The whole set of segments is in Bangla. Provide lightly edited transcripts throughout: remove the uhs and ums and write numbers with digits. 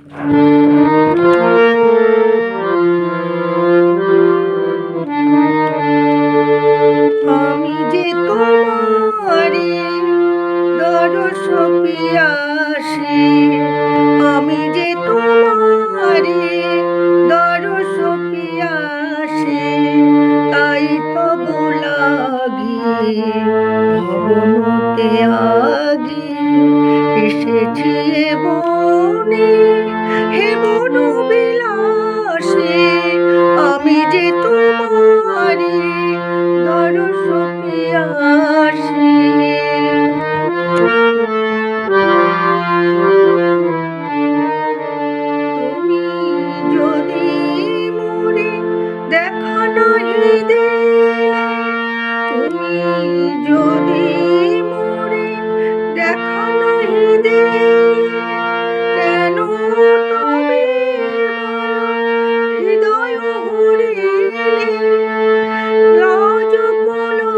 আমি যে তোমারি দরস পিয়াসী, আমি যে তোমারি দরস পিয়াসী, তাই তবু লাগি ভবনতে আগি এসেছি এ বনে, হে বন বিলাসী। আমি যে তোমারি দরস পিয়াসী। তুমি যদি মোরে দেখা নাহি দিলে, তুমি যদি মোরে দেখা নাহি দিলে, কেন তবে বলো হৃদয় হরিলে। লাজ কোনো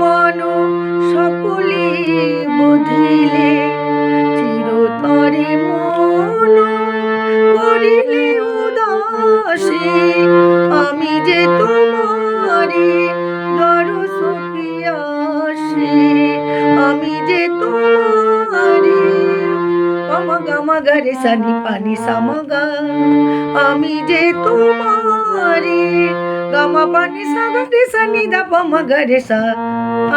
মান সকলি বুঝিলে, চিরতরে মন করিলে উদাসী। আমি যে তোমারি দরস পিয়াসী, আমি যে তোমারি পামা গামা গারে সানি পানি সামাগা। আমি যে তোমারি গামা পানি সাগা রে সানি দা পামা গারে সা।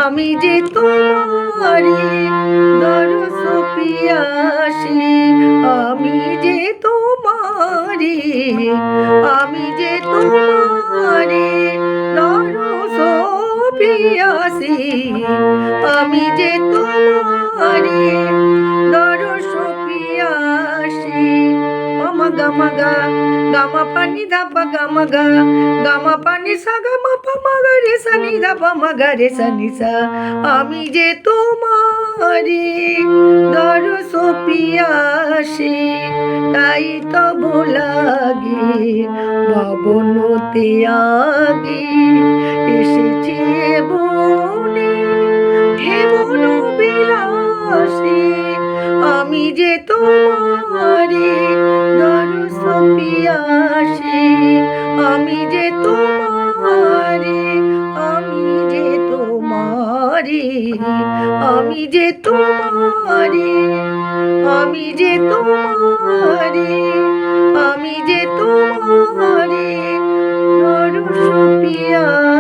আমি যে তোমারি দরস পিয়াসী, আমি যে তোমারি, আমি যে তোমারি দরস পিয়াসী, আমি যে তোমারি দরস পিয়াসী। পামা গামা গা গামা পানি দা পা গামা গা, গামা পানি সা গামা পামা গা রে সা নি দা পামা গা রে সা নি সা। আমি যে তোমারি দরস পিয়াসী, তাই তবু লাগি ভবনতে আগি এসেছি এ বনে, হে বন বিলাসী। আমি যে তোমারি দরস পিয়াসী, আমি যে তোমারি, আমি যে তোমারি, আমি যে তোমারি, আমি যে তোমারি, আমি যে তোমারি দরস পিয়াসী।